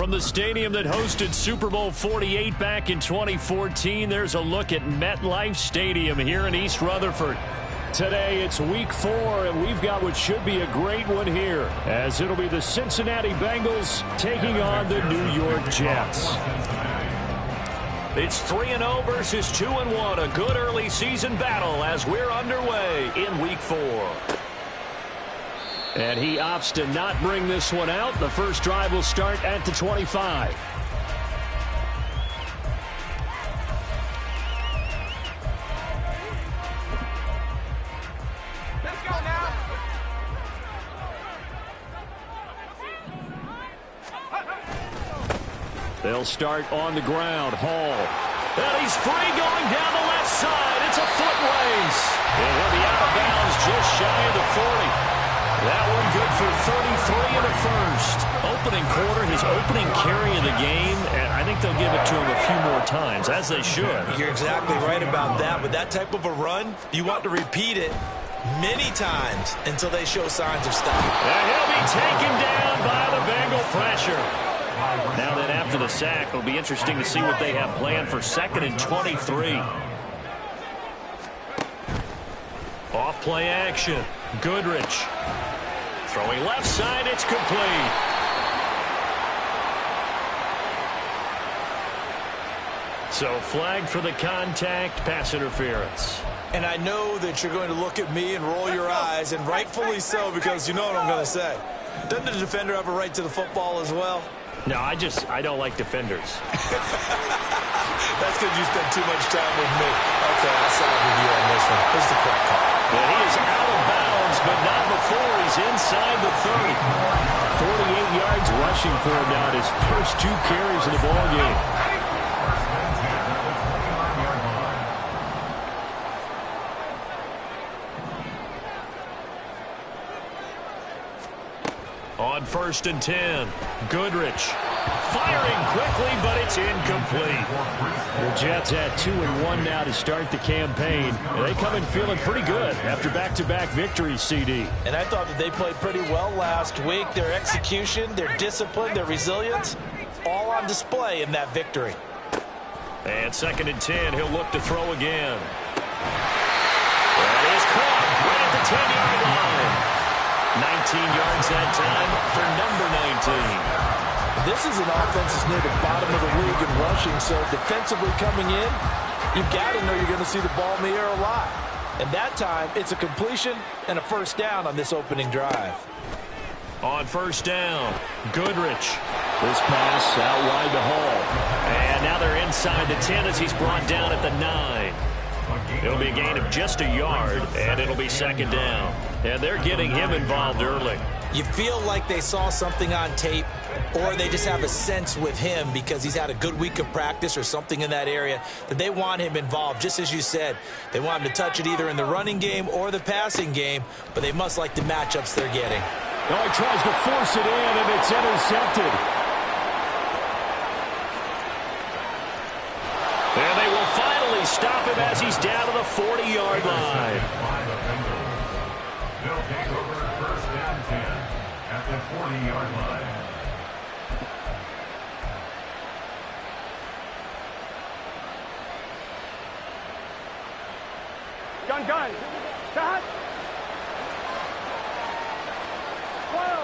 From the stadium that hosted Super Bowl 48 back in 2014, there's a look at MetLife Stadium here in East Rutherford. Today, it's Week 4, and we've got what should be a great one here, as it'll be the Cincinnati Bengals taking on the New York Jets. It's 3-0 versus 2-1, a good early season battle as we're underway in Week 4. And he opts to not bring this one out. The first drive will start at the 25. Let's go now. They'll start on the ground. Hall. And he's free going down the left side. It's a foot race. And he'll be out of bounds just shy of the 40. That one good for 33 in the first. Opening quarter, his opening carry of the game, and I think they'll give it to him a few more times, as they should. You're exactly right about that. With that type of a run, you want to repeat it many times until they show signs of stopping. And he'll be taken down by the Bengal pressure. Now then, after the sack, it'll be interesting to see what they have planned for 2nd and 23. Off play action. Goodrich. Throwing left side, it's complete. So flag for the contact, pass interference. And I know that you're going to look at me and roll your eyes, and rightfully so, because you know what I'm going to say. Doesn't the defender have a right to the football as well? No, I don't like defenders. That's because you spend too much time with me. Okay, I'll side with you on this one. Here's the correct call. Well, he is out of bounds, but not before he's inside the 30. 48 yards rushing for him now at his first 2 carries in the ballgame. On 1st and 10, Goodrich firing quickly, but it's incomplete. The Jets had 2-1 now to start the campaign, and they come in feeling pretty good after back-to-back victories, CD. And I thought that they played pretty well last week. Their execution, their discipline, their resilience, all on display in that victory. And 2nd and 10, he'll look to throw again. That is caught right at the 10-yard line. 19 yards that time for number 19. This is an offense that's near the bottom of the league in rushing, so defensively coming in, you've got to know you're going to see the ball in the air a lot. And that time, it's a completion and a first down on this opening drive. On 1st down, Goodrich. This pass out wide to Hall. And now they're inside the 10 as he's brought down at the 9. It'll be a gain of just a yard, and it'll be 2nd down. And they're getting him involved early. You feel like they saw something on tape, or they just have a sense with him because he's had a good week of practice or something in that area that they want him involved. Just as you said, they want him to touch it either in the running game or the passing game, but they must like the matchups they're getting. Oh, he tries to force it in, and it's intercepted. And they will finally stop him as he's down to the 40-yard line. They'll take over 1st and 10 at the 40-yard line. Gun. Shot. 12.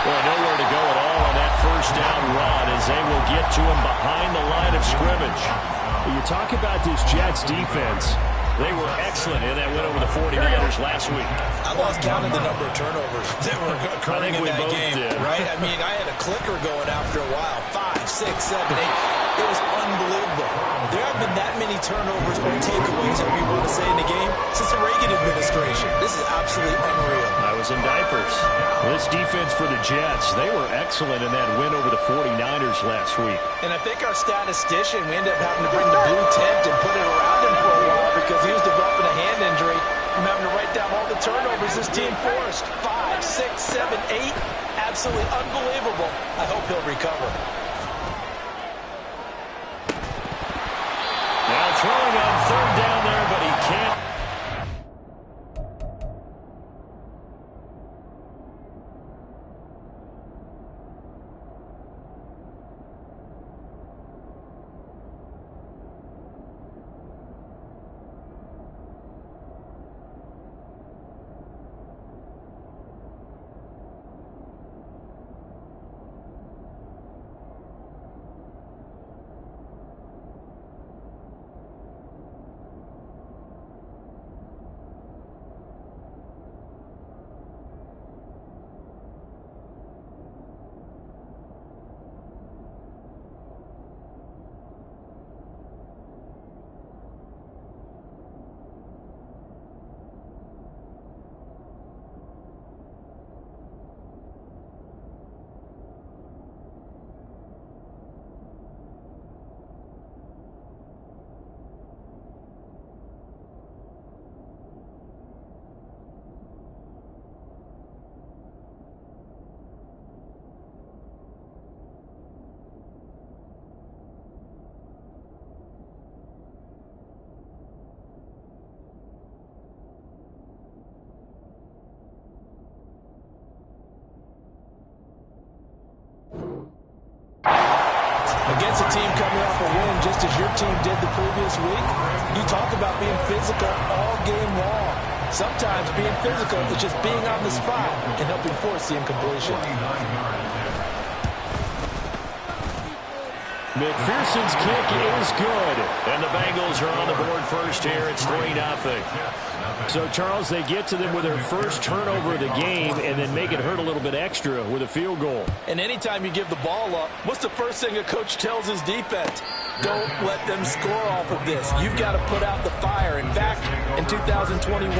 Well, nowhere to go at all on that 1st down run as they will get to him behind the line of scrimmage. When you talk about this Jets defense, they were excellent in that win over the 49ers last week. I lost count of the number of turnovers that were occurring in that game, right? I mean, I had a clicker going after a while. 5, 6, 7, 8. It was unbelievable. There haven't been that many turnovers or takeaways, if you want to say, in the game since the Reagan administration. This is absolutely unreal. I was in diapers. This defense for the Jets, they were excellent in that win over the 49ers last week. And I think our statistician, we ended up having to bring the blue tent and put it around him for a while because he was developing a hand injury from having to write down all the turnovers this team forced. 5, 6, 7, 8. Absolutely unbelievable. I hope he'll recover. Now throwing on 3rd down there, but he can't. Against a team coming off a win just as your team did the previous week, you talk about being physical all game long. Sometimes being physical is just being on the spot and helping force the incompletion. McPherson's kick is good. And the Bengals are on the board first here. It's 3-0. So, Charles, they get to them with their first turnover of the game and then make it hurt a little bit extra with a field goal. And anytime you give the ball up, what's the first thing a coach tells his defense? Don't let them score off of this. You've got to put out the fire. In fact, in 2021,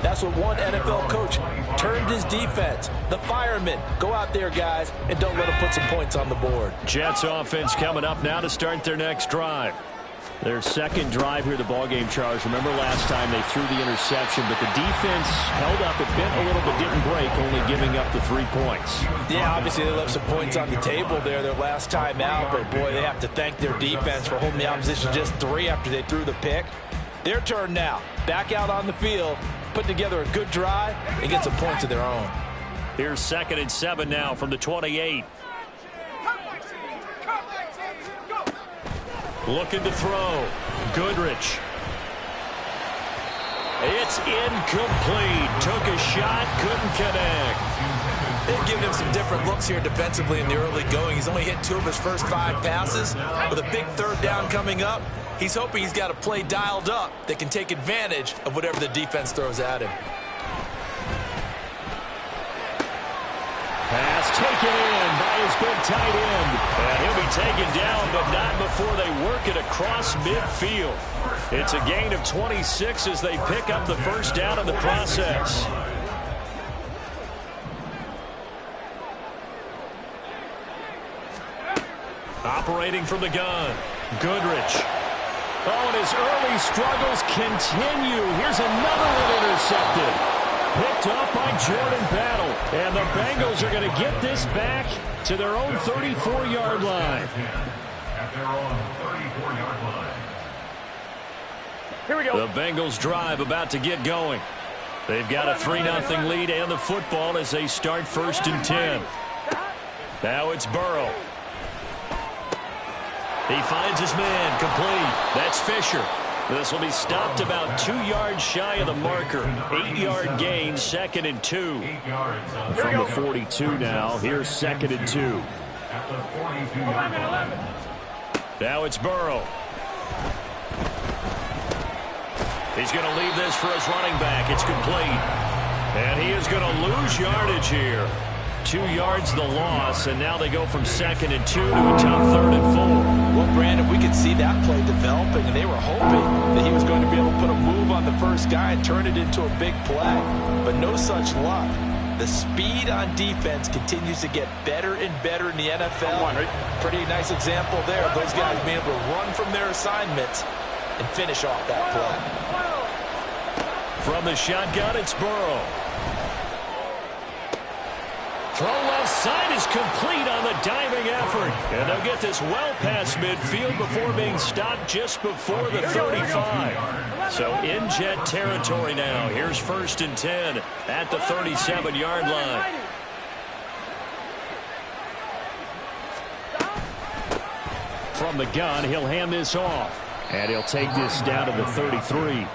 that's what one NFL coach termed his defense. The firemen. Go out there, guys, and don't let them put some points on the board. Jets offense coming up now to start their next drive. Their second drive here, the ballgame, Charles. Remember last time they threw the interception, but the defense held up. It bent a little but didn't break, only giving up the 3 points. Yeah, obviously they left some points on the table there their last time out, but boy, they have to thank their defense for holding the opposition just 3 after they threw the pick. Their turn now. Back out on the field, put together a good drive, and get some points of their own. Here's 2nd and 7 now from the 28. Looking to throw. Goodrich. It's incomplete. Took a shot, couldn't connect. They've given him some different looks here defensively in the early going. He's only hit 2 of his first 5 passes. With a big 3rd down coming up, he's hoping he's got a play dialed up that can take advantage of whatever the defense throws at him. Pass taken in by his big tight end. And he'll be taken down, but not before they work it across midfield. It's a gain of 26 as they pick up the first down in the process. Operating from the gun. Goodrich. Oh, and his early struggles continue. Here's another one intercepted. Picked up by Jordan Battle. And the Bengals are going to get this back to their own 34-yard line. At their own 34-yard line. Here we go. The Bengals drive about to get going. They've got a 3-0 lead and the football as they start 1st and 10. Now it's Burrow. He finds his man complete. That's Fisher. This will be stopped about 2 yards shy of the marker. 8-yard gain, 2nd and 2. From the 42 now, here's 2nd and 2. At the 42-yard line. Now it's Burrow. He's going to leave this for his running back. It's complete. And he is going to lose yardage here. 2 yards the loss, and now they go from 2nd and 2 to a tough 3rd and 4. Well, Brandon, we could see that play developing, and they were hoping that he was going to be able to put a move on the first guy and turn it into a big play. But no such luck. The speed on defense continues to get better and better in the NFL. Pretty nice example there of those guys being able to run from their assignments and finish off that play. From the shotgun, it's Burrow. Throw left side is complete on the diving effort. And they'll get this well past midfield before being stopped just before the 35. So in Jet territory now. Here's 1st and 10 at the 37-yard line. From the gun, he'll hand this off. And he'll take this down to the 33.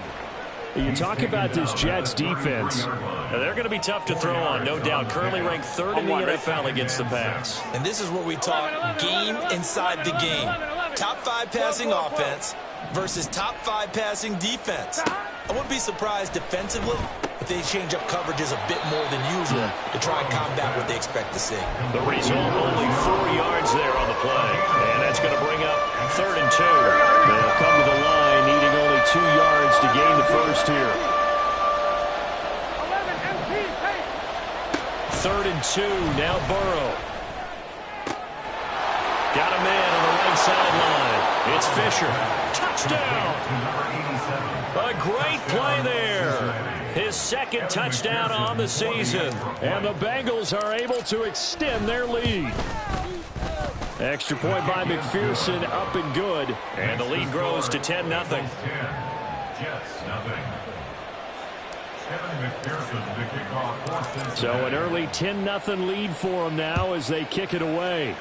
You talk about this Jets defense. They're going to be tough to throw on, no doubt. Currently ranked 3rd in the NFL against the pass. And this is where we talk game inside the game. Top 5 passing offense versus top 5 passing defense. I wouldn't be surprised defensively if they change up coverages a bit more than usual to try and combat what they expect to see. The result, only 4 yards there on the play. And that's going to bring up 3rd and 2. They'll come to the line, needing only 2 yards to gain the first here. 3rd and 2, now Burrow. Got a man on the right sideline. It's Fisher. Touchdown! A great play there. His 2nd touchdown on the season. And the Bengals are able to extend their lead. Extra point by McPherson, up and good. And the lead grows to 10-0. Jets, nothing. So an early 10-0 lead for them now as they kick it away.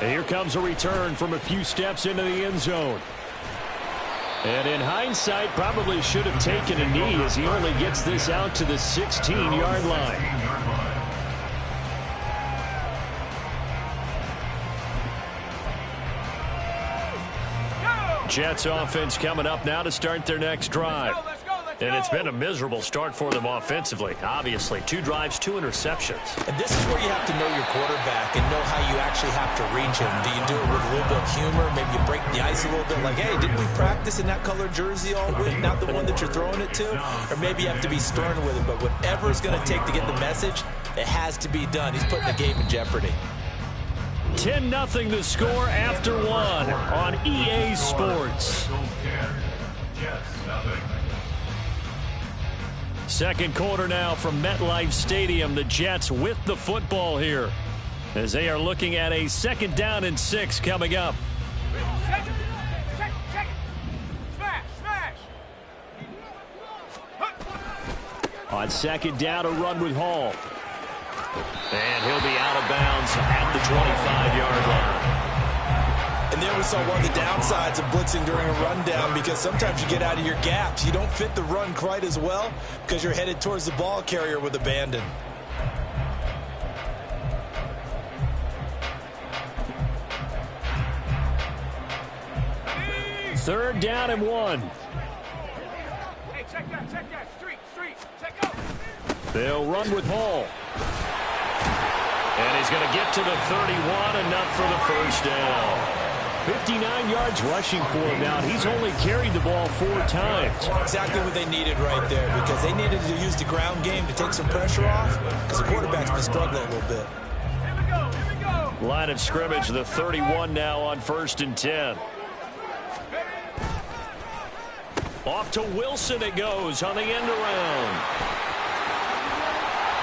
And here comes a return from a few steps into the end zone. And in hindsight, probably should have taken a knee as he only gets this out to the 16-yard line. Jets offense coming up now to start their next drive. And it's been a miserable start for them offensively. Obviously, 2 drives, 2 interceptions. And this is where you have to know your quarterback and know how you actually have to reach him. Do you do it with a little bit of humor? Maybe you break the ice a little bit like, hey, didn't we practice in that colored jersey all week? Not the one that you're throwing it to? Or maybe you have to be stern with it. But whatever it's going to take to get the message, it has to be done. He's putting the game in jeopardy. 10-0 the score after 1 on EA Sports. Second quarter now from MetLife Stadium. The Jets with the football here as they are looking at a 2nd down and 6 coming up. On 2nd down, a run with Hall. And he'll be out of bounds at the 25-yard line. And there we saw one of the downsides of blitzing during a rundown, because sometimes you get out of your gaps. You don't fit the run quite as well because you're headed towards the ball carrier with abandon. Third down and 1. Hey, check that. Street, check out. They'll run with Hall. And he's going to get to the 31, enough for the first down. 59 yards rushing for him now. He's only carried the ball 4 times. Exactly what they needed right there, because they needed to use the ground game to take some pressure off, because the quarterback's been struggling a little bit. Here we go. Line of scrimmage, the 31 now on 1st and 10. Off to Wilson it goes on the end around.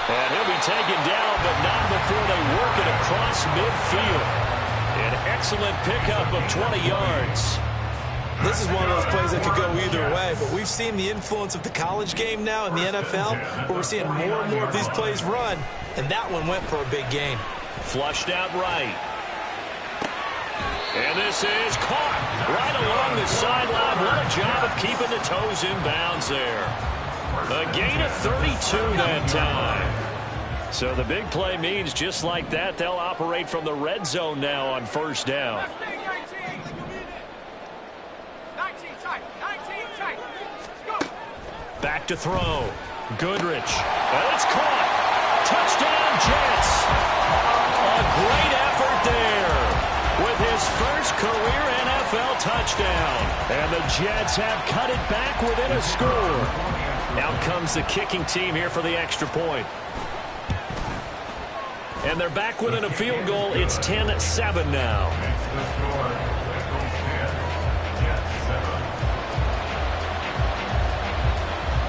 And he'll be taken down, but not before they work it across midfield. An excellent pickup of 20 yards. This is one of those plays that could go either way, but we've seen the influence of the college game now in the NFL, where we're seeing more and more of these plays run, and that one went for a big gain. Flushed out right. And this is caught right along the sideline. What a job of keeping the toes in bounds there. A gain of 32 that time. So the big play means just like that, they'll operate from the red zone now on 1st down. 19 tight. Go. Back to throw. Goodrich. And it's caught. Touchdown, Jets. A great effort there with his first career NFL touchdown. And the Jets have cut it back within a score. Out comes the kicking team here for the extra point. And they're back within a field goal. It's 10-7 now.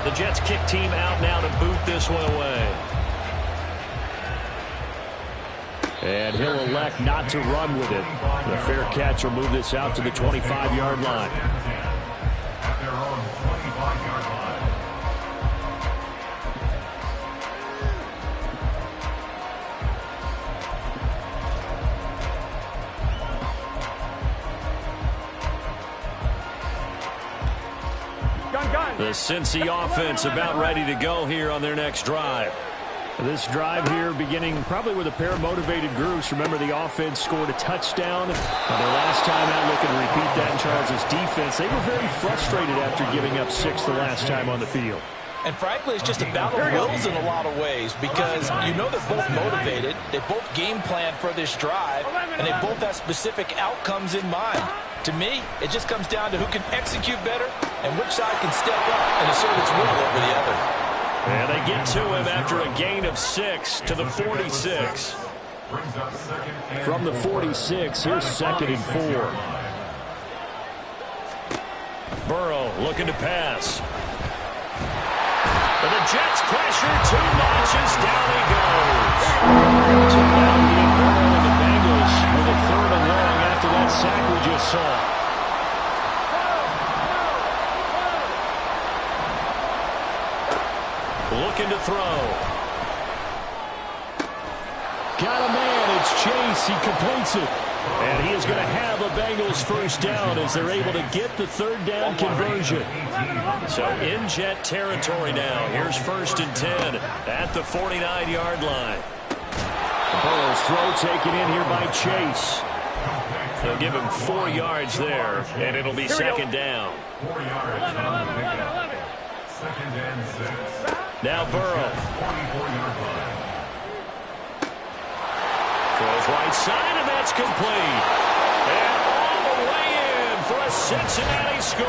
The Jets kick team out now to boot this one away. And he'll elect not to run with it. The fair catch will move this out to the 25-yard line. At their own 25-yard line. The Cincy offense about ready to go here on their next drive. This drive here beginning probably with a pair of motivated groups. Remember, the offense scored a touchdown. Their last time out, looking to repeat that in Charles' defense. They were very frustrated after giving up 6 the last time on the field. And frankly, it's just a battle of wills in a lot of ways, because you know they're both motivated. They both game plan for this drive, and they both have specific outcomes in mind. To me, it just comes down to who can execute better and which side can step up and assert its will over the other. And they get to him after a gain of 6 to the 46. From the 46, here's 2nd and 4. Burrow looking to pass. And the Jets pressure too much as down he goes. So now Burrow and the Bengals with a 3rd and long after that sack we just saw. Looking to throw. Got a man. It's Chase. He completes it. And he is going to have a Bengals first down as they're able to get the third down conversion. So in Jet territory now. Here's 1st and 10 at the 49-yard line. Burrow's throw taken in here by Chase. They'll give him 4 yards there, and it'll be second down. 4 yards on the pickup. 2nd and 6. Now Burrow. 44-yard line. Throws right side, and that's complete. And all the way in for a Cincinnati score.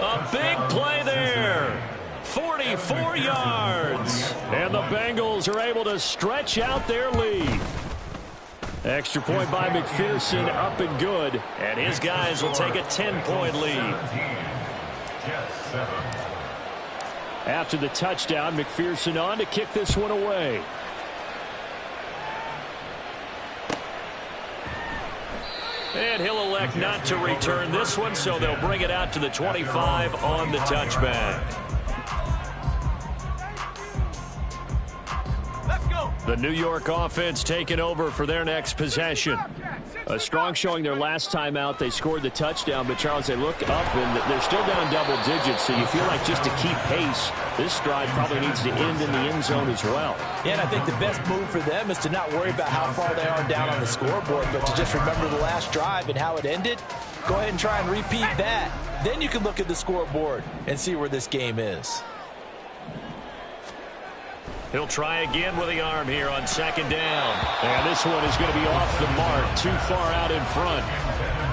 A big play there. 44 yards. And the Bengals are able to stretch out their lead. Extra point by McPherson, up and good. And his guys will take a 10-point lead. After the touchdown, McPherson on to kick this one away. And he'll elect not to return this one, so they'll bring it out to the 25 on the touchback. The New York offense taking over for their next possession. A strong showing their last time out. They scored the touchdown, but Charles, they look up and they're still down double digits, so you feel like just to keep pace, this drive probably needs to end in the end zone as well. Yeah, and I think the best move for them is to not worry about how far they are down on the scoreboard, but to just remember the last drive and how it ended. Go ahead and try and repeat that. Then you can look at the scoreboard and see where this game is. He'll try again with the arm here on 2nd down. And this one is going to be off the mark, too far out in front.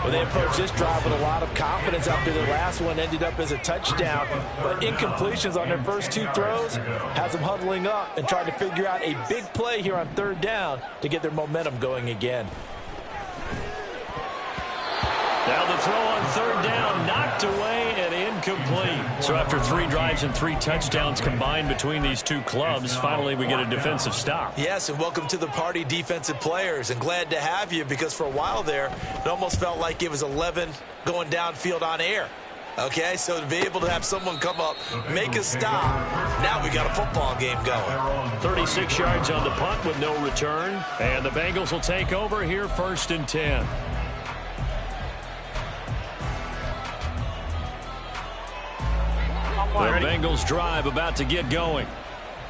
Well, they approached this drive with a lot of confidence after their last one ended up as a touchdown. But incompletions on their first 2 throws has them huddling up and trying to figure out a big play here on 3rd down to get their momentum going again. Now the throw on 3rd down, knocked away and incomplete. So after 3 drives and 3 touchdowns combined between these two clubs, finally we get a defensive stop. Yes, and welcome to the party, defensive players. And glad to have you, because for a while there, it almost felt like it was 11 going downfield on air. Okay, so to be able to have someone come up, make a stop, now we got a football game going. 36 yards on the punt with no return. And the Bengals will take over here 1st and 10. The Bengals drive about to get going.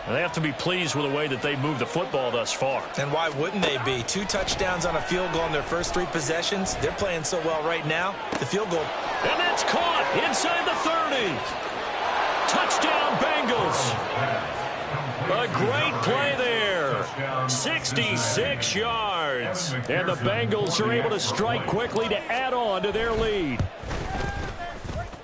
And they have to be pleased with the way that they moved the football thus far. And why wouldn't they be? 2 touchdowns on a field goal in their first 3 possessions. They're playing so well right now. The field goal. And that's caught inside the 30. Touchdown, Bengals. A great play there. 66 yards. And the Bengals are able to strike quickly to add on to their lead.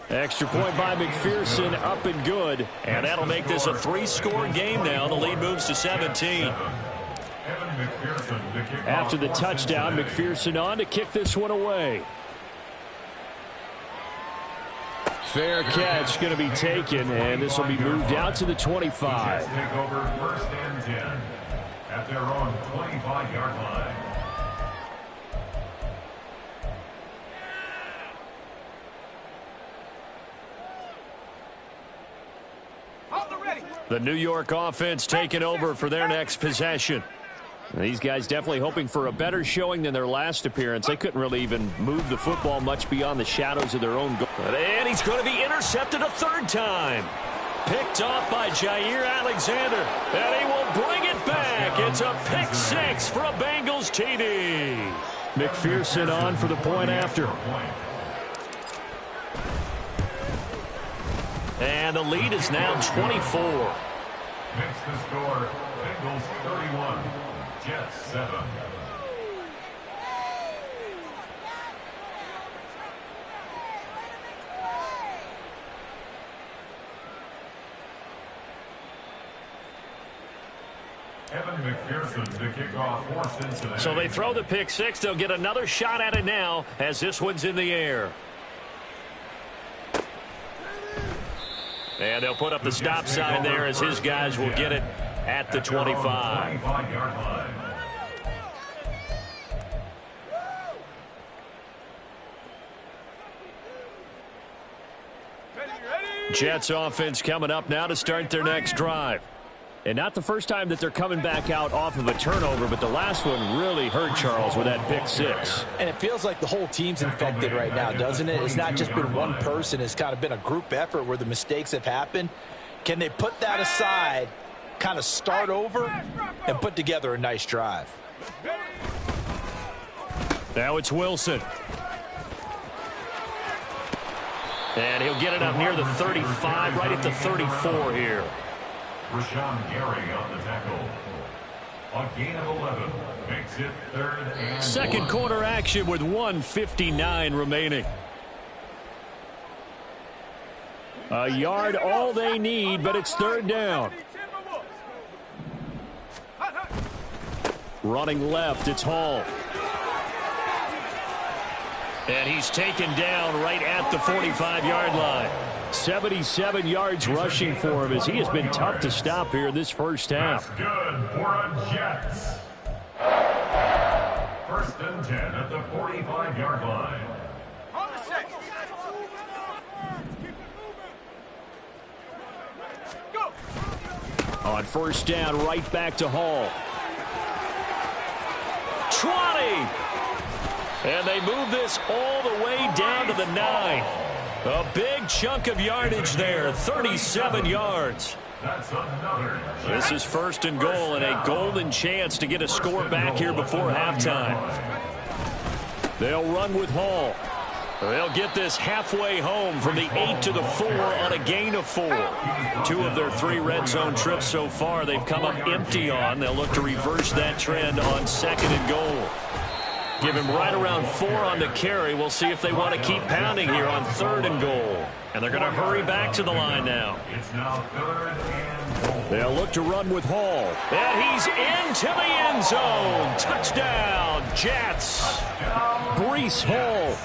Extra point by McPherson, up and good. And that'll make this a 3-score game now. The lead moves to 17. After the touchdown, McPherson on to kick this one away. Fair catch going to be taken, and this will be moved out to the 25. Take over 1st and 10 at their own 25-yard line. The New York offense taking over for their next possession. These guys definitely hoping for a better showing than their last appearance. They couldn't really even move the football much beyond the shadows of their own goal. And he's going to be intercepted a 3rd time. Picked off by Jair Alexander. And he will bring it back. It's a pick 6 for a Bengals TD. McPherson on for the point after. And the lead is now 24. Makes the score Bengals 31, Jets 7. Evan McPherson to kick off for Cincinnati. So they throw the pick 6. They'll get another shot at it now as this one's in the air. And they'll put up the stop sign there as his guys will get it at the 25. 25-yard line. Jets offense coming up now to start their next drive. And not the first time that they're coming back out off of a turnover, but the last one really hurt Charles with that pick six. And it feels like the whole team's infected right now, doesn't it? It's not just been one person. It's kind of been a group effort where the mistakes have happened. Can they put that aside, kind of start over, and put together a nice drive? Now it's Wilson. And he'll get it up near the 35, right at the 34 here. Rashawn Gary on the tackle. A gain of 11 makes it 3rd and Second 1. quarter action with 1:59 remaining. A yard all they need, but it's 3rd down. Running left, it's Hall. And he's taken down right at the 45-yard line. 77 yards rushing for him as he has been tough to stop here this first half. That's good for a Jets. 1st and 10 at the 45-yard line. On 1st down, right back to Hall. 20! And they move this all the way down to the 9. A big chunk of yardage there, 37 yards. That's another. This is 1st and goal and a golden chance to get a score back here before halftime. They'll run with Hall. They'll get this halfway home from the 8 to the 4 on a gain of 4. 2 of their 3 red zone trips so far they've come up empty on. They'll look to reverse that trend on 2nd and goal. Give him right around 4 on the carry. We'll see if they want to keep pounding here on 3rd and goal. And they're going to hurry back to the line now. It's now 3rd and goal. They'll look to run with Hall. And he's into the end zone. Touchdown, Jets. Breece Hall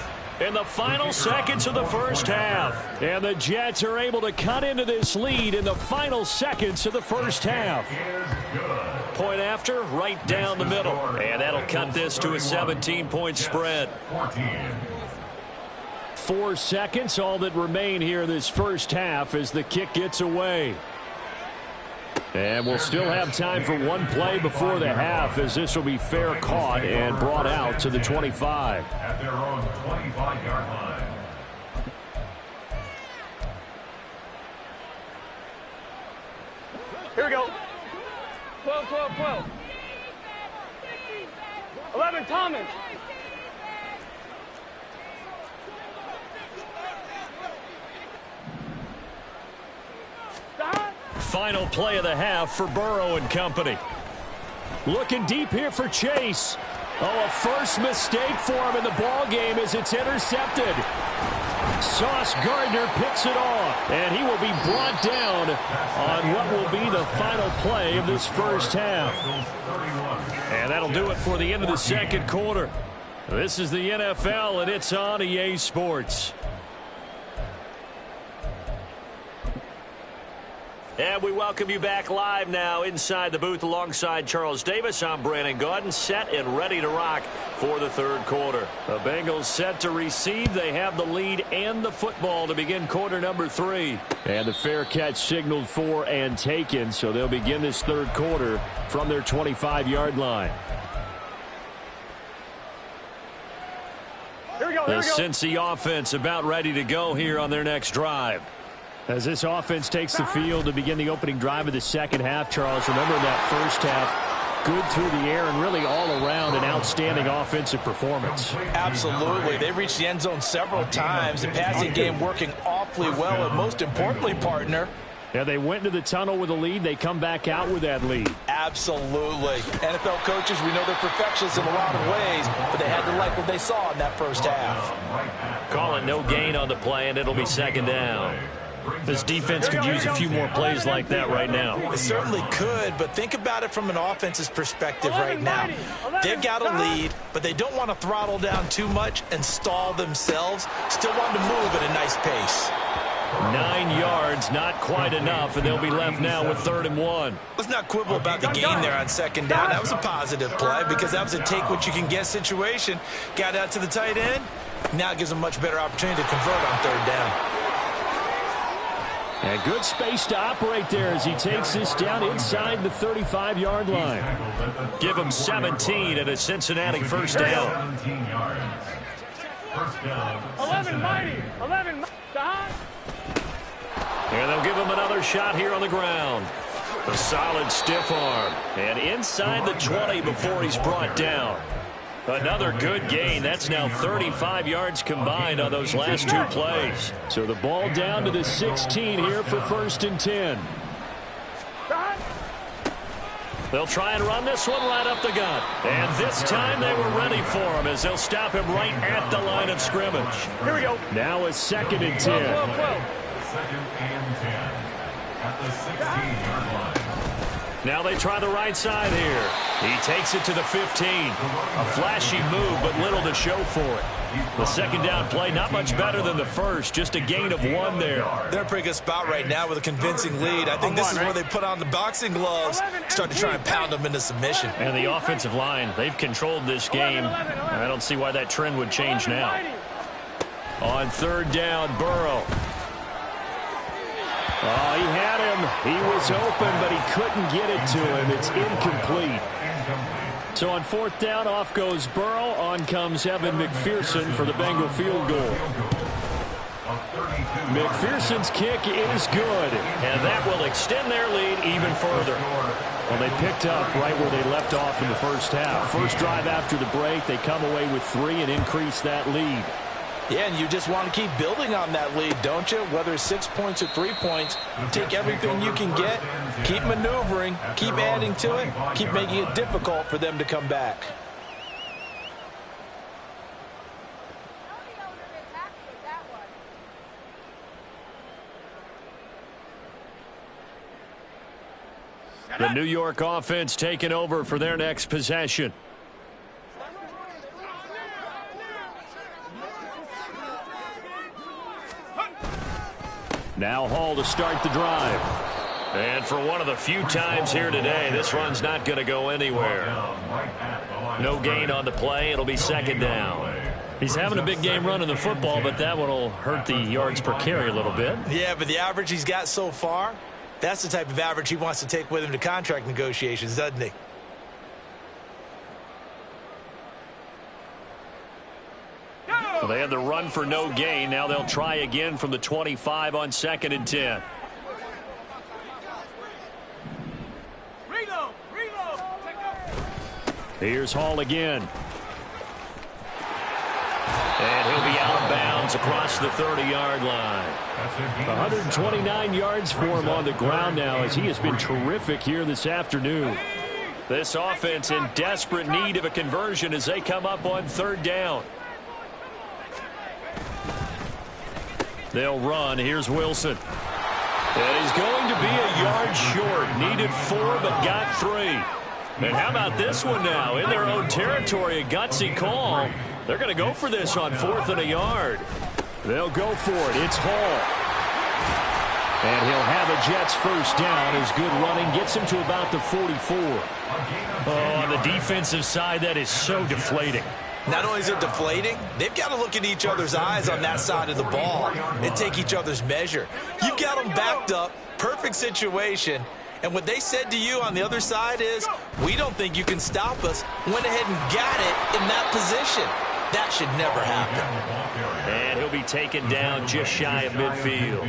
in the final seconds of the first half. And the Jets are able to cut into this lead in the final seconds of the first half. Point after, right down the middle. And that'll cut this to a 17-point spread. 4 seconds, all that remain here this first half as the kick gets away. And we'll still have time for one play before the half as this will be fair caught and brought out to the 25. At their own 25-yard line. Here we go. 12, 12, 12. 11, Thomas. Final play of the half for Burrow and company. Looking deep here for Chase. Oh, a first mistake for him in the ball game as it's intercepted. Sauce Gardner picks it off, and he will be brought down on what will be the final play of this first half. And that'll do it for the end of the second quarter. This is the NFL, and it's on EA Sports. And we welcome you back live now inside the booth alongside Charles Davis. I'm Brandon Gaudin, set and ready to rock for the third quarter. The Bengals set to receive. They have the lead and the football to begin quarter number 3. And the fair catch signaled for and taken, so they'll begin this third quarter from their 25-yard line. Here we go, The here we go. Cincy offense about ready to go here on their next drive. As this offense takes the field to begin the opening drive of the second half, Charles, remember that first half, good through the air and really all around an outstanding offensive performance. Absolutely. They reached the end zone several times. The passing game working awfully well, and most importantly, partner, Yeah, they went into the tunnel with a lead. They come back out with that lead. absolutely. NFL coaches, we know they're perfectionists in a lot of ways, but they had to like what they saw in that first half. Calling no gain on the play, and it'll be second down. This defense could use a few more plays like that right now. It certainly could, but think about it from an offense's perspective right now. They've got a lead, but they don't want to throttle down too much and stall themselves. Still want to move at a nice pace. 9 yards, not quite enough, and they'll be left now with 3rd and 1. Let's not quibble about the gain there on second down. That was a positive play because that was a take-what-you-can-get situation. Got out to the tight end. Now it gives them a much better opportunity to convert on third down. And good space to operate there as he takes this down inside the 35-yard line. Give him 17 and a Cincinnati first down. 17 yards. First down. 11 mighty. 11 behind. And they'll give him another shot here on the ground. A solid stiff arm. And inside the 20 before he's brought down. Another good gain. That's now 35 yards combined on those last two plays. So the ball down to the 16 here for 1st and 10. They'll try and run this one right up the gut. And this time they were ready for him as they'll stop him right at the line of scrimmage. Here we go. Now it's 2nd and 10. 2nd and 10 at the 16-yard line. Now they try the right side here. He takes it to the 15. A flashy move, but little to show for it. The second down play, not much better than the first. Just a gain of 1 there. They're in a pretty good spot right now with a convincing lead. I think this is where they put on the boxing gloves, start to try and pound them into submission. And the offensive line, they've controlled this game. I don't see why that trend would change now. On 3rd down, Burrow. Oh, he had him. He was open, but he couldn't get it to him. It's incomplete. So on 4th down, off goes Burrow. On comes Evan McPherson for the Bengal field goal. McPherson's kick is good, and that will extend their lead even further. Well, they picked up right where they left off in the first half. First drive after the break, they come away with 3 and increase that lead. Yeah, and you just want to keep building on that lead, don't you? Whether it's 6 points or 3 points, take everything you can get, keep maneuvering, keep adding to it, keep making it difficult for them to come back. The New York offense taking over for their next possession. Now Hall to start the drive. And for one of the few times here today, this run's not going to go anywhere. No gain on the play. It'll be 2nd down. He's having a big game running the football, but that one will hurt the yards per carry a little bit. Yeah, but the average he's got so far, that's the type of average he wants to take with him to contract negotiations, doesn't he? Well, they had the run for no gain. Now they'll try again from the 25 on 2nd and 10. Reload. Here's Hall again. And he'll be out of bounds across the 30-yard line. 129 yards for him on the ground now as he has been terrific here this afternoon. This offense in desperate need of a conversion as they come up on 3rd down. They'll run. Here's Wilson. And he's going to be a yard short. Needed 4, but got 3. And how about this one now? In their own territory, a gutsy call. They're going to go for this on 4th and a yard. They'll go for it. It's Hall. And he'll have a Jets first down. His good running gets him to about the 44. Oh, on the defensive side, that is so deflating. Not only is it deflating, they've got to look in each other's eyes on that side of the ball and take each other's measure. You've got them backed up, perfect situation, and what they said to you on the other side is, we don't think you can stop us. Went ahead and got it in that position. That should never happen. And he'll be taken down just shy of midfield.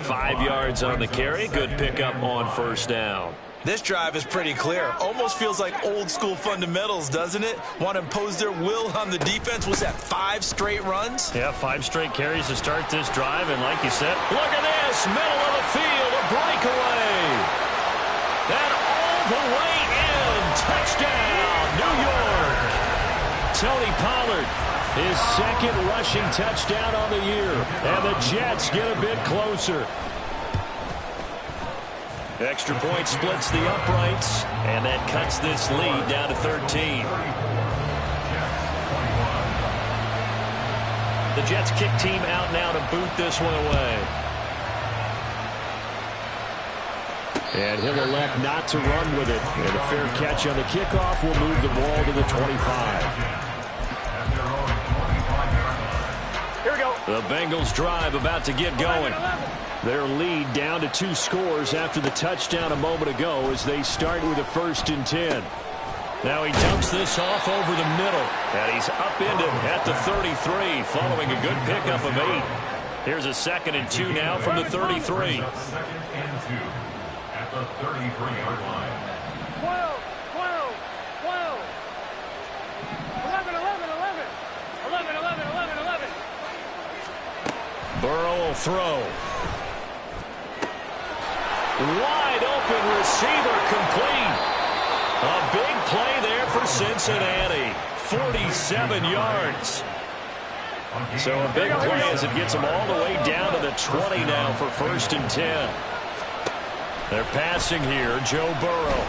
5 yards on the carry. Good pickup on 1st down. This drive is pretty clear. Almost feels like old school fundamentals, doesn't it? Want to impose their will on the defense. Was that 5 straight runs? Yeah, 5 straight carries to start this drive. And like you said, look at this. Middle of the field, a breakaway. And all the way in. Touchdown, New York. Tony Pollard, his 2nd rushing touchdown on the year. And the Jets get a bit closer. Extra point splits the uprights, and that cuts this lead down to 13. The Jets kick team out now to boot this one away. And he'll elect not to run with it. And a fair catch on the kickoff will move the ball to the 25. Here we go. The Bengals drive about to get going. Their lead down to 2 scores after the touchdown a moment ago as they start with a 1st and 10. Now he dumps this off over the middle. And he's upended at the 33 following a good pickup of 8. Here's a 2nd and 2 now from the 33. 2nd and 2 at the 33-yard line. 12, 12, 12. 11, 11, 11. 11, 11, 11, 11. Burrow will throw. Wide open receiver complete. A big play there for Cincinnati. 47 yards. So a big play as it gets them all the way down to the 20 now for 1st and 10. They're passing here, Joe Burrow.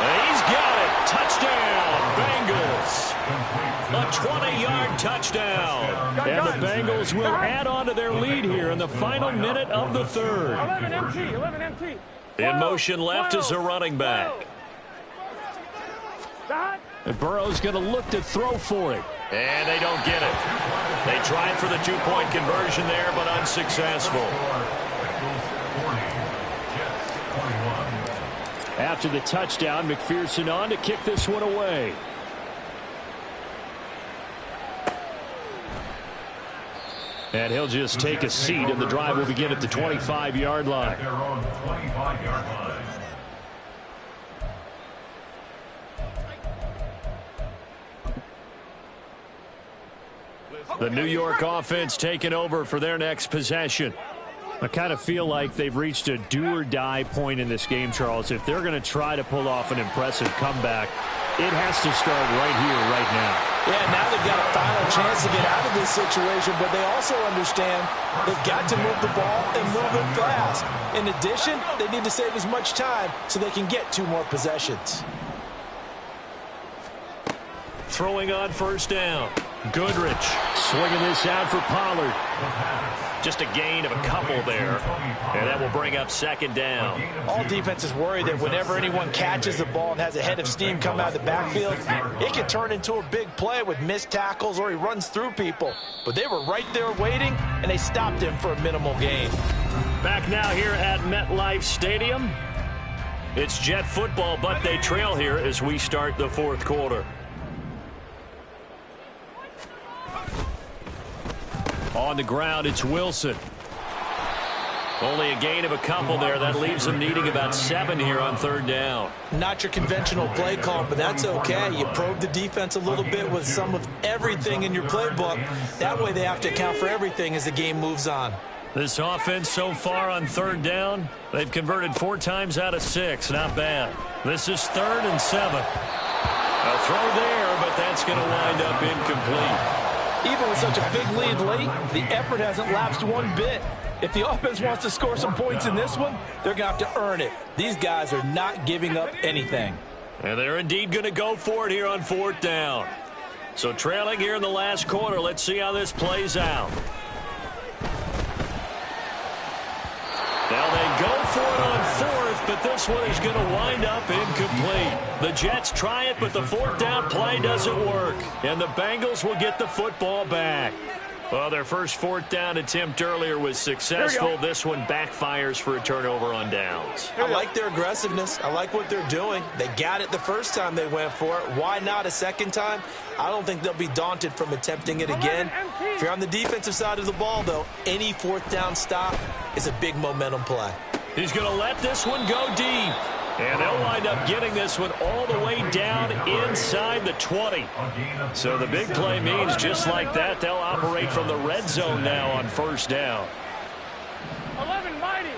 And he's got it. Touchdown, Bengals. A 20-yard touchdown. And the Bengals will add on to their lead here in the final minute of the 3rd. 11 MT, 11 MT. In motion left is a running back. And Burrow's going to look to throw for it. And they don't get it. They tried for the 2-point conversion there, but unsuccessful. After the touchdown, McPherson on to kick this one away. And he'll just take a seat, and the drive will begin at the 25-yard line. They're on the 25-yard line. The New York offense taking over for their next possession. I kind of feel like they've reached a do-or-die point in this game, Charles. If they're going to try to pull off an impressive comeback, it has to start right here, right now. Yeah, now they've got a final chance to get out of this situation, but they also understand they've got to move the ball and move it fast. In addition, they need to save as much time so they can get 2 more possessions. Throwing on 1st down. Goodrich swinging this out for Pollard. Just a gain of a couple there. And that will bring up 2nd down. All defenses worry that whenever anyone catches the ball and has a head of steam come out of the backfield, it can turn into a big play with missed tackles or he runs through people. But they were right there waiting, and they stopped him for a minimal gain. Back now here at MetLife Stadium. It's Jet football, but they trail here as we start the 4th quarter. On the ground, it's Wilson. Only a gain of a couple there. That leaves them needing about 7 here on 3rd down. Not your conventional play call, but that's okay. You probe the defense a little bit with some of everything in your playbook. That way they have to account for everything as the game moves on. This offense so far on 3rd down, they've converted 4 times out of 6. Not bad. This is 3rd and 7. A throw there, but that's going to wind up incomplete. Even with such a big lead late, the effort hasn't lapsed one bit. If the offense wants to score some points in this one, they're going to have to earn it. These guys are not giving up anything. And they're indeed going to go for it here on 4th down. So trailing here in the last quarter, let's see how this plays out. Now they go for it on 4th, but this one is going to wind up incomplete. The Jets try it, but the 4th down play doesn't work. And the Bengals will get the football back. Well, their first 4th down attempt earlier was successful. This one backfires for a turnover on downs. I like their aggressiveness. I like what they're doing. They got it the first time they went for it. Why not a second time? I don't think they'll be daunted from attempting it again. If you're on the defensive side of the ball, though, any 4th down stop is a big momentum play. He's going to let this one go deep. And they'll wind up getting this one all the way down inside the 20. So the big play means just like that, they'll operate from the red zone now on 1st down. 11 mighty.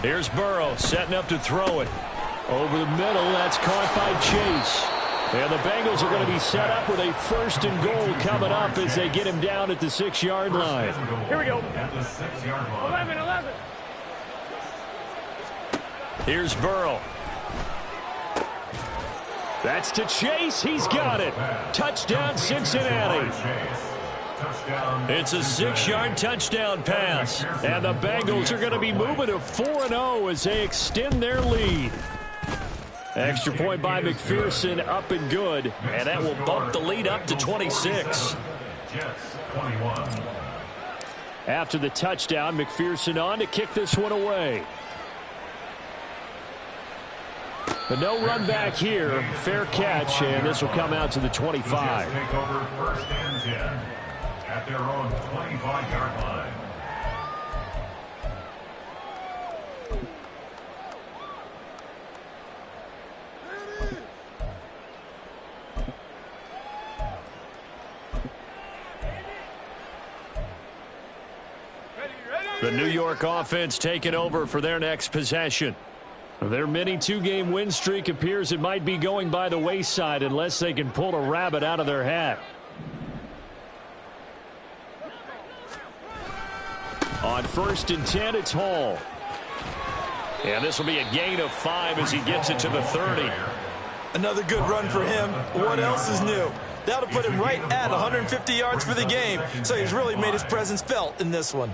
Here's Burrow setting up to throw it. Over the middle, that's caught by Chase. And the Bengals are going to be set up with a 1st and goal coming up as they get him down at the 6-yard line. Here we go. At the 6-yard line. 11, 11. Here's Burrow. That's to Chase. He's got it. Touchdown, Cincinnati. It's a 6-yard touchdown pass. And the Bengals are going to be moving to 4-0 as they extend their lead. Extra point by McPherson, up and good. And that will bump the lead up to 26. Jets 21. After the touchdown, McPherson on to kick this one away. But no run back here. Fair catch, and this will come out to the 25. Take over 1st and 10 at their own 25-yard line. The New York offense taking over for their next possession. Their mini two-game win streak appears it might be going by the wayside unless they can pull a rabbit out of their hat. On 1st and 10, it's Hall. And this will be a gain of 5 as he gets it to the 30. Another good run for him. What else is new? That'll put him right at 150 yards for the game. So he's really made his presence felt in this one.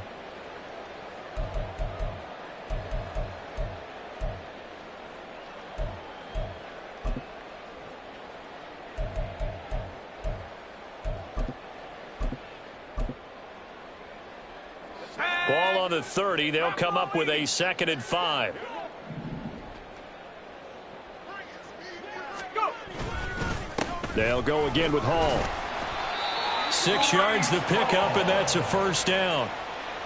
Ball on the 30. They'll come up with a 2nd and 5. They'll go again with Hall. 6 yards the pickup, and that's a 1st down.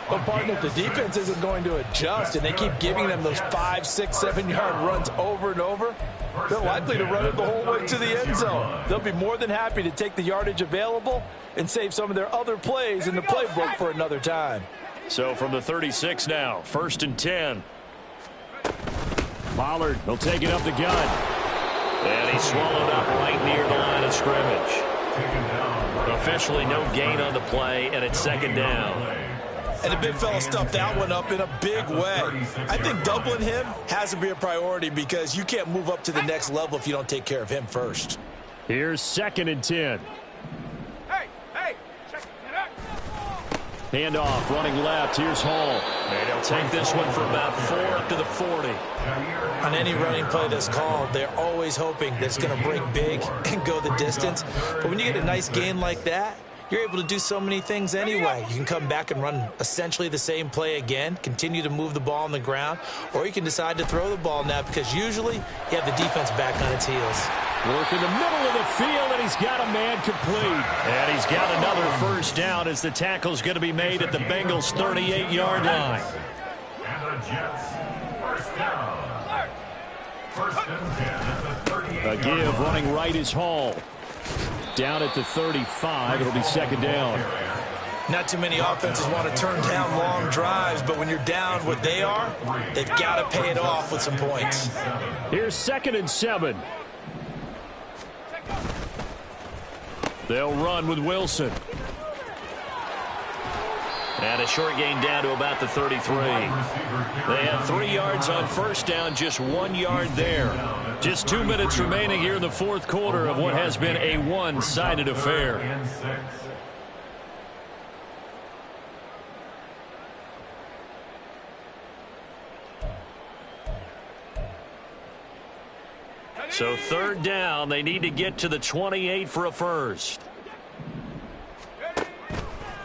But, partner, if the defense isn't going to adjust and they keep giving them those 5, 6, 7-yard runs over and over, they're likely to run it the whole way to the end zone. They'll be more than happy to take the yardage available and save some of their other plays in the playbook for another time. So from the 36 now, 1st and 10. Pollard will take it up the gun. And he's swallowed up right near the line of scrimmage. Officially no gain on the play, and it's 2nd down. And the big fella stuffed that one up in a big way. I think doubling him has to be a priority because you can't move up to the next level if you don't take care of him first. Here's 2nd and 10. Handoff, running left. Here's Hall. And he'll take this one for about 4 up to the 40. On any running play that's called, they're always hoping that it's going to break big and go the distance. But when you get a nice gain like that, you're able to do so many things anyway. You can come back and run essentially the same play again, continue to move the ball on the ground, or you can decide to throw the ball now because usually you have the defense back on its heels. Work in the middle of the field, and he's got a man complete. And he's got another 1st down as the tackle's going to be made at the Bengals' 38-yard line. And the Jets, 1st down. 1st and 10 at the 38. A give running right is Hall. Down at the 35, it'll be 2nd down. Not too many offenses want to turn down long drives, but when you're down what they are, they've got to pay it off with some points. Here's 2nd and 7. They'll run with Wilson. And a short gain down to about the 33. They had 3 yards on 1st down, just 1 yard there. Just 2 minutes remaining here in the 4th quarter of what has been a one-sided affair. So 3rd down, they need to get to the 28 for a 1st.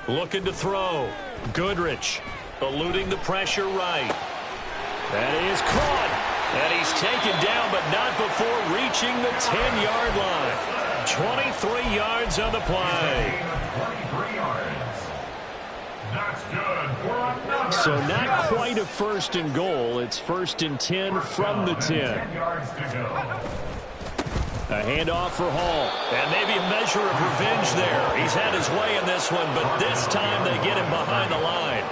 Looking to throw. Goodrich eluding the pressure right. That is caught. And he's taken down, but not before reaching the 10-yard line. 23 yards on the play. 23 yards. That's good for another. So not quite a 1st and goal. It's 1st and 10 from the 10. 10 yards to go. A handoff for Hall. And maybe a measure of revenge there. He's had his way in this one, but this time they get him behind the line.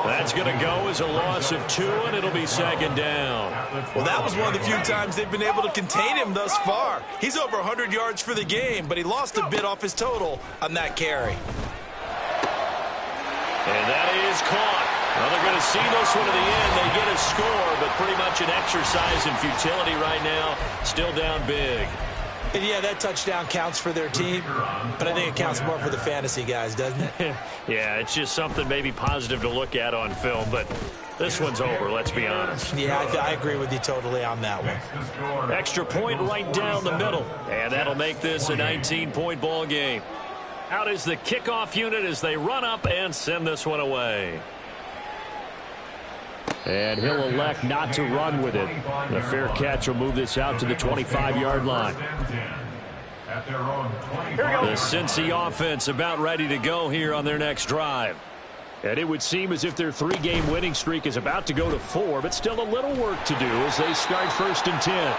That's going to go as a loss of 2, and it'll be 2nd down. Well, that was one of the few times they've been able to contain him thus far. He's over 100 yards for the game, but he lost a bit off his total on that carry. And that is caught. Well, they're going to see this one to the end. They get a score, but pretty much an exercise in futility right now. Still down big. And yeah, that touchdown counts for their team, but I think it counts more for the fantasy guys, doesn't it? Yeah, it's just something maybe positive to look at on film, but this one's over, let's be honest. Yeah, I agree with you totally on that one. Extra point right down the middle, and that'll make this a 19-point ball game. Out is the kickoff unit as they run up and send this one away. And he'll elect not to run with it. The fair catch will move this out to the 25-yard line. The Cincy offense about ready to go here on their next drive. And it would seem as if their 3-game winning streak is about to go to 4, but still a little work to do as they start 1st and 10.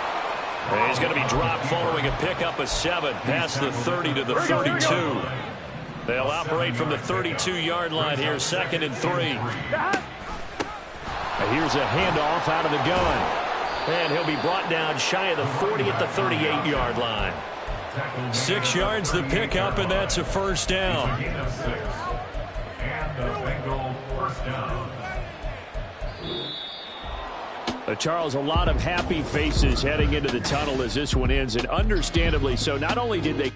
And he's going to be dropped following a pickup of 7 past the 30 to the 32. They'll operate from the 32-yard line here, 2nd and 3. Here's a handoff out of the gun. And he'll be brought down shy of the 40 at the 38-yard line. 6 yards the pickup, and that's a 1st down. And the Bengal 1st down. Charles, a lot of happy faces heading into the tunnel as this one ends, and understandably so. Not only did they